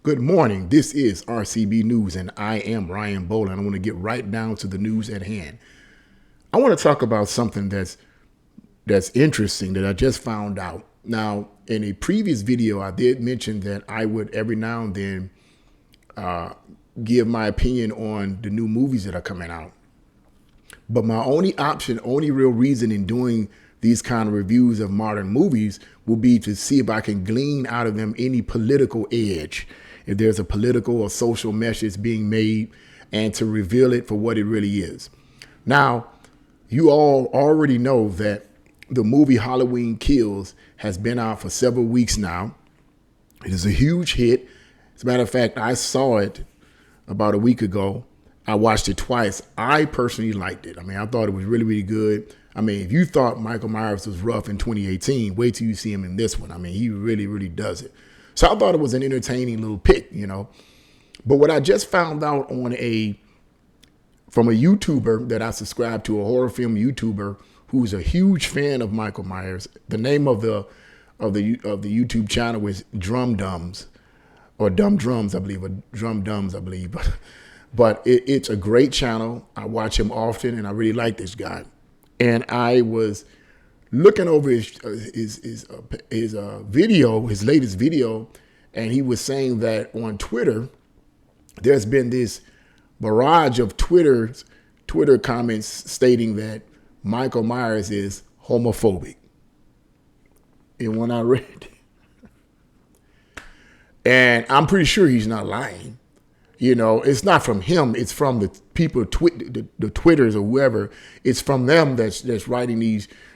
Good morning. This is RCB News, and I am Ryan Bowler. I want to get right down to the news at hand. I want to talk about something that's interesting that I just found out. Now, in a previous video, I did mention that I would every now and then give my opinion on the new movies that are coming out. But my only real reason in doing these kind of reviews of modern movies will be to see if I can glean out of them any political edge, if there's a political or social message being made, and to reveal it for what it really is. Now, you all already know that the movie Halloween Kills has been out for several weeks now. It is a huge hit. As a matter of fact, I saw it about a week ago. I watched it twice. I personally liked it. I mean, I thought it was really, really good. I mean, if you thought Michael Myers was rough in 2018, wait till you see him in this one. I mean, he really, really does it. So I thought it was an entertaining little pick, you know. But what I just found out from a YouTuber that I subscribe to, a horror film YouTuber who's a huge fan of Michael Myers. The name of the YouTube channel is Drumdums, or Dumb Drums, I believe, or Drumdums, I believe. But it's a great channel. I watch him often, and I really like this guy. And I was looking over his video, his latest video, and he was saying that on Twitter, there's been this barrage of Twitter comments stating that Michael Myers is homophobic. And when I read, and I'm pretty sure he's not lying. You know, it's not from him. It's from the people, the Twitters or whoever. It's from them that's writing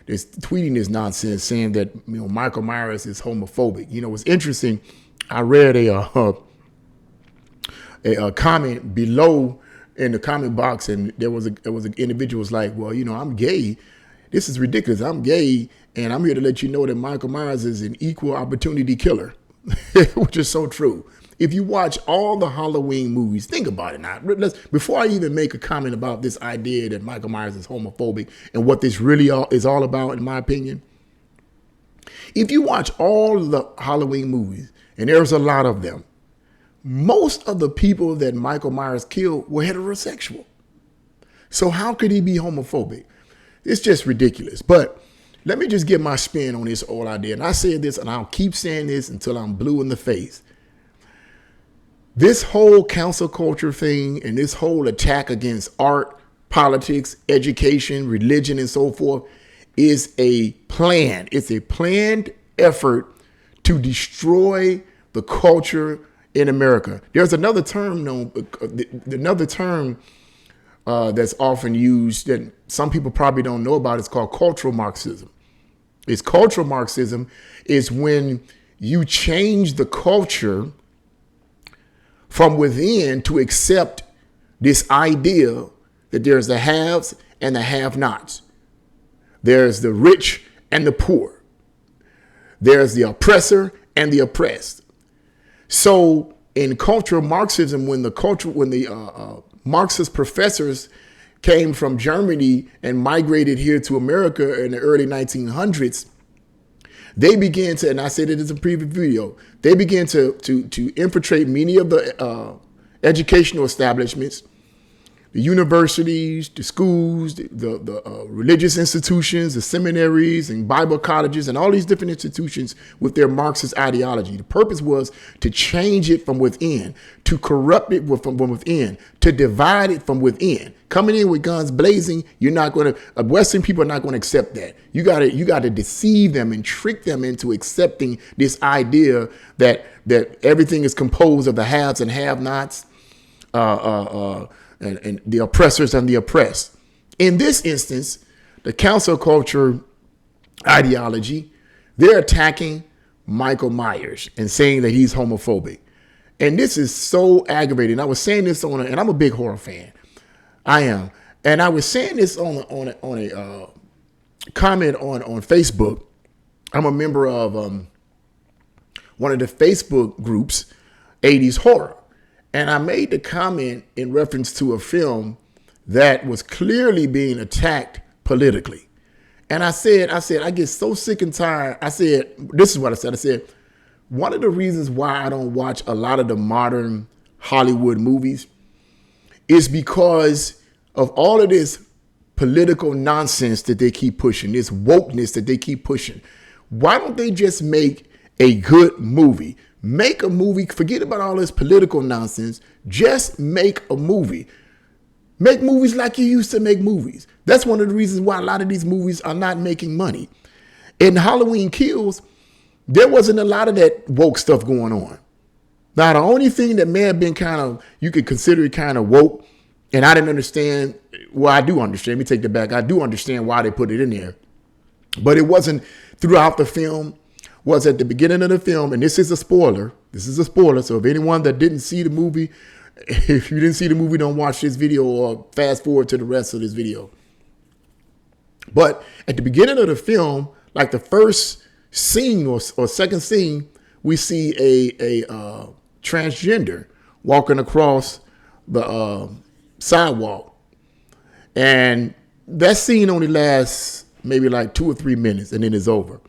that's tweeting this nonsense, saying that, you know, Michael Myers is homophobic. You know, it's interesting. I read a comment below in the comment box, and there was an individual was like, well, you know, I'm gay. This is ridiculous. I'm gay, and I'm here to let you know that Michael Myers is an equal opportunity killer, which is so true. If you watch all the Halloween movies, think about it now. Before I even make a comment about this idea that Michael Myers is homophobic and what this really is all about, in my opinion, if you watch all the Halloween movies, and there's a lot of them, most of the people that Michael Myers killed were heterosexual. So how could he be homophobic? It's just ridiculous. But let me just get my spin on this whole idea. And I said this, and I'll keep saying this until I'm blue in the face. This whole cancel culture thing and this whole attack against art, politics, education, religion, and so forth is a plan. It's a planned effort to destroy the culture in America. There's another term that's often used that some people probably don't know about. It's called cultural Marxism. Cultural Marxism is when you change the culture from within to accept this idea that there's the haves and the have-nots. There's the rich and the poor. There's the oppressor and the oppressed. So in cultural Marxism, when the Marxist professors came from Germany and migrated here to America in the early 1900s, they began to, and I said it in a previous video, they began to infiltrate many of the educational establishments, the universities, the schools, the religious institutions, the seminaries and Bible colleges, and all these different institutions with their Marxist ideology. The purpose was to change it from within, to corrupt it from within, to divide it from within. Coming in with guns blazing, you're not going to, Western people are not going to accept that. You got to deceive them and trick them into accepting this idea that everything is composed of the haves and have-nots, and the oppressors and the oppressed. In this instance, the cancel culture ideology, they're attacking Michael Myers and saying that he's homophobic. And this is so aggravating. I was saying this and I'm a big horror fan. I am. And I was saying this on a comment on Facebook. I'm a member of one of the Facebook groups, 80s Horror. And I made the comment in reference to a film that was clearly being attacked politically. And I said, I get so sick and tired. I said, this is what I said. I said, one of the reasons why I don't watch a lot of the modern Hollywood movies is because of all of this political nonsense that they keep pushing, this wokeness that they keep pushing. Why don't they just make a good movie? Make a movie, forget about all this political nonsense, just make a movie. Make movies like you used to make movies. That's one of the reasons why a lot of these movies are not making money. In Halloween Kills, there wasn't a lot of that woke stuff going on. Now, the only thing that may have been kind of, you could consider it kind of woke, and I didn't understand, well, I do understand, let me take that back. I do understand why they put it in there. But it wasn't throughout the film, was at the beginning of the film, and this is a spoiler. This is a spoiler, so if anyone that didn't see the movie, if you didn't see the movie, don't watch this video or fast forward to the rest of this video. But at the beginning of the film, like the first scene or second scene, we see a transgender walking across the sidewalk. And that scene only lasts maybe like 2 or 3 minutes and then it's over.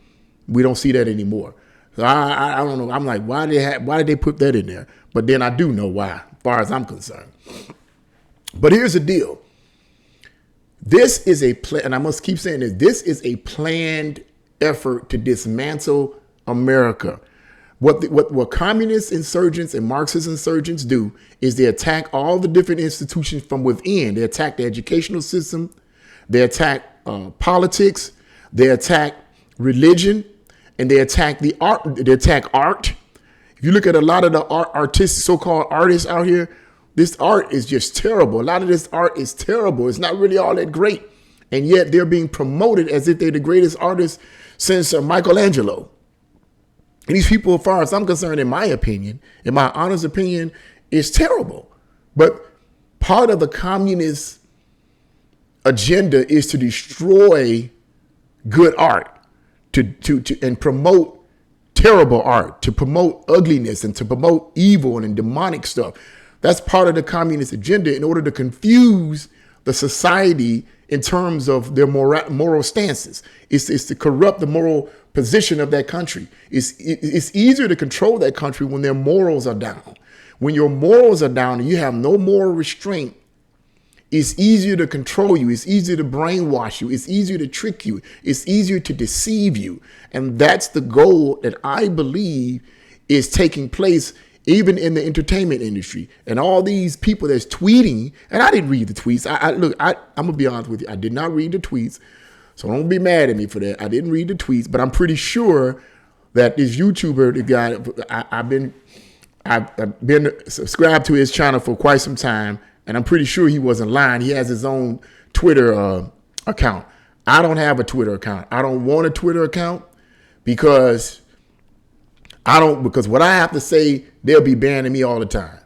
We don't see that anymore. So I don't know. I'm like, why did they put that in there? But then I do know why, as far as I'm concerned. But here's the deal. This is a plan, and I must keep saying this is a planned effort to dismantle America. What communist insurgents and Marxist insurgents do is they attack all the different institutions from within. They attack the educational system. They attack politics. They attack religion. And they attack the art. They attack art. If you look at a lot of the artists, so-called artists out here, this art is just terrible. A lot of this art is terrible. It's not really all that great. And yet they're being promoted as if they're the greatest artists since Michelangelo. And these people, as far as I'm concerned, in my opinion, in my honest opinion, is terrible. But part of the communist agenda is to destroy good art, and promote terrible art, to promote ugliness and to promote evil and demonic stuff. That's part of the communist agenda in order to confuse the society in terms of their moral stances. It's to corrupt the moral position of that country. It's easier to control that country when their morals are down. When your morals are down and you have no moral restraint, it's easier to control you. It's easier to brainwash you. It's easier to trick you. It's easier to deceive you. And that's the goal that I believe is taking place even in the entertainment industry. And all these people that's tweeting, and I didn't read the tweets. I'm going to be honest with you. I did not read the tweets. So don't be mad at me for that. I didn't read the tweets, but I'm pretty sure that this YouTuber, the guy, I've been subscribed to his channel for quite some time. And I'm pretty sure he wasn't lying. He has his own Twitter account. I don't have a Twitter account. I don't want a Twitter account because what I have to say, they'll be banning me all the time.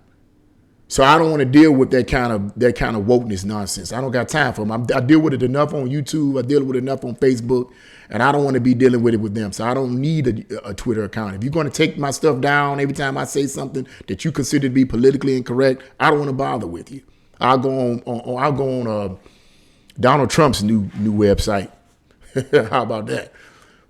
So I don't want to deal with that kind of wokeness nonsense. I don't got time for them. I deal with it enough on YouTube. I deal with it enough on Facebook, and I don't want to be dealing with it with them. So I don't need a Twitter account. If you're going to take my stuff down every time I say something that you consider to be politically incorrect, I don't want to bother with you. I'll go on Donald Trump's new website. How about that?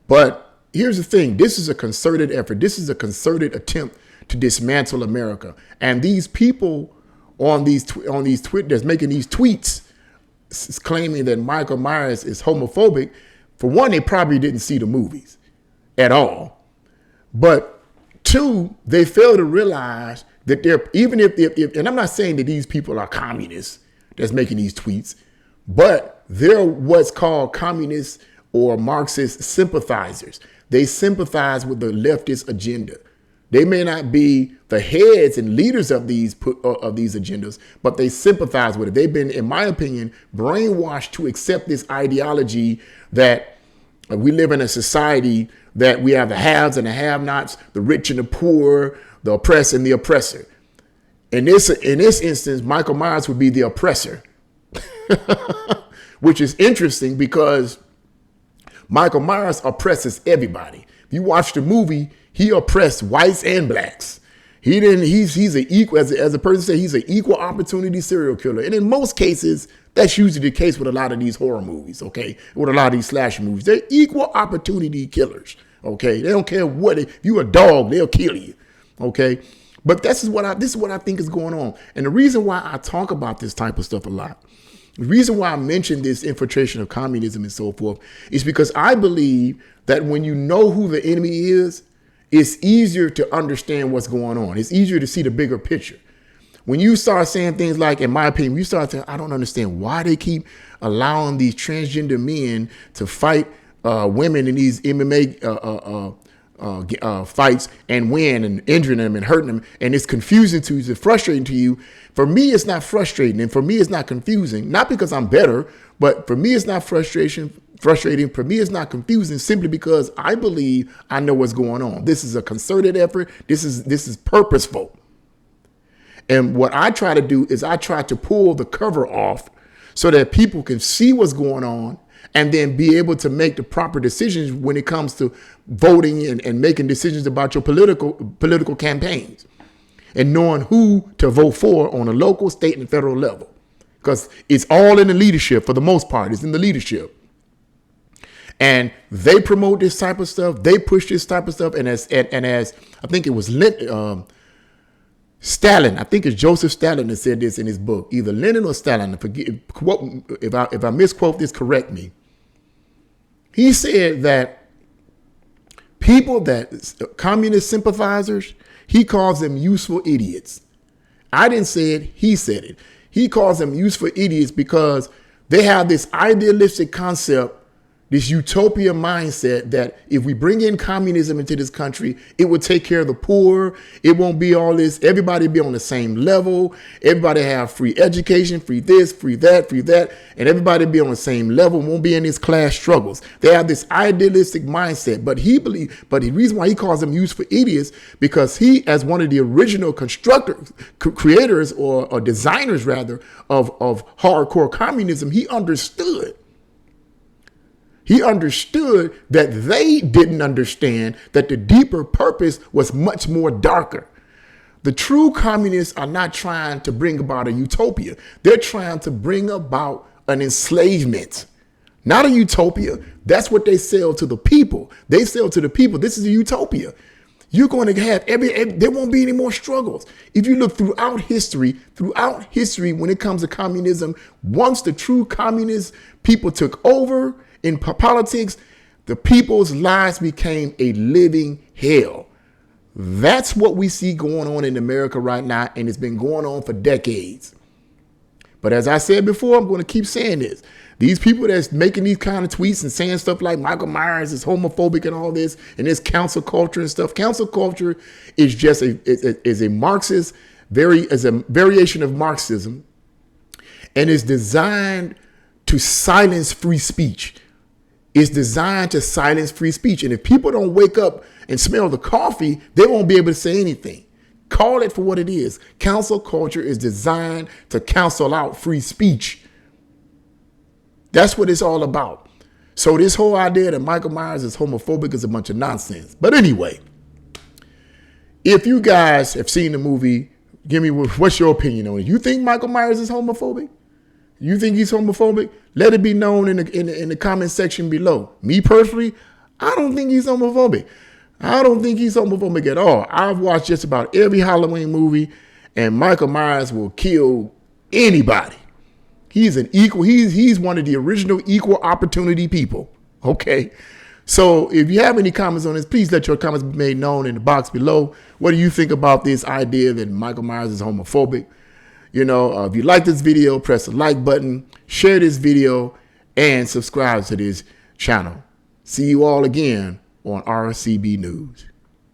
But here's the thing. This is a concerted effort. This is a concerted attempt to dismantle America. And these people on these Twitter that's making these tweets claiming that Michael Myers is homophobic, for one, they probably didn't see the movies at all. But two, they fail to realize that even if and I'm not saying that these people are communists that's making these tweets, but they're what's called communist or Marxist sympathizers. They sympathize with the leftist agenda. They may not be the heads and leaders of these agendas, but they sympathize with it. They've been, in my opinion, brainwashed to accept this ideology that we live in a society that we have the haves and the have-nots, the rich and the poor, the oppressed and the oppressor. In this instance, Michael Myers would be the oppressor, which is interesting because Michael Myers oppresses everybody. If you watch the movie, he oppressed whites and blacks. He's an equal, as a person said, he's an equal opportunity serial killer. And in most cases, that's usually the case with a lot of these horror movies, okay? With a lot of these slasher movies. They're equal opportunity killers, Okay, they don't care what. If you a dog, they'll kill you. Okay, but this is what I think is going on, and the reason why I talk about this type of stuff a lot, the reason why I mention this infiltration of communism and so forth, is because I believe that when you know who the enemy is, it's easier to understand what's going on. It's easier to see the bigger picture. When you start saying things like, in my opinion, you start saying, I don't understand why they keep allowing these transgender men to fight women in these MMA fights and win and injuring them and hurting them. And it's confusing to you, it's frustrating to you. For me, it's not frustrating. And for me, it's not confusing. Not because I'm better, but for me, it's not frustrating. For me, it's not confusing simply because I believe I know what's going on. This is a concerted effort. This is purposeful. And what I try to do is I try to pull the cover off so that people can see what's going on and then be able to make the proper decisions when it comes to voting and making decisions about your political campaigns and knowing who to vote for on a local, state, and federal level. Because it's all in the leadership for the most part. It's in the leadership. And they promote this type of stuff. They push this type of stuff. And as I think it was Stalin, I think it's Joseph Stalin that said this in his book, either Lenin or Stalin. If I misquote this, correct me. He said that people that communist sympathizers, he calls them useful idiots. I didn't say it. He said it. He calls them useful idiots because they have this idealistic concept, this utopia mindset that if we bring in communism into this country, it will take care of the poor. It won't be all this. Everybody be on the same level. Everybody have free education, free this, free that, and everybody be on the same level. Won't be in these class struggles. They have this idealistic mindset. But the reason why he calls them useful idiots, because he, as one of the original creators or designers rather of hardcore communism, he understood that they didn't understand that the deeper purpose was much more darker. The true communists are not trying to bring about a utopia. They're trying to bring about an enslavement, not a utopia. That's what they sell to the people. They sell to the people, this is a utopia. You're going to have there won't be any more struggles. If you look throughout history, when it comes to communism, once the true communist people took over in politics, the people's lives became a living hell. That's what we see going on in America right now, and it's been going on for decades. But as I said before, I'm going to keep saying this. These people that's making these kind of tweets and saying stuff like Michael Myers is homophobic and all this, and this cancel culture and stuff. Cancel culture is just a Marxist, is a variation of Marxism, and is designed to silence free speech. It's designed to silence free speech. And if people don't wake up and smell the coffee, they won't be able to say anything. Call it for what it is. Cancel culture is designed to cancel out free speech. That's what it's all about. So this whole idea that Michael Myers is homophobic is a bunch of nonsense. But anyway, if you guys have seen the movie, give me what's your opinion on it. You think Michael Myers is homophobic? You think he's homophobic? Let it be known in the comment section below. Me personally, I don't think he's homophobic. I don't think he's homophobic at all. I've watched just about every Halloween movie, and Michael Myers will kill anybody. He's an equal. He's one of the original equal opportunity people. Okay. So if you have any comments on this, please let your comments be made known in the box below. What do you think about this idea that Michael Myers is homophobic? You know, if you like this video, press the like button, share this video, and subscribe to this channel. See you all again on RCB News.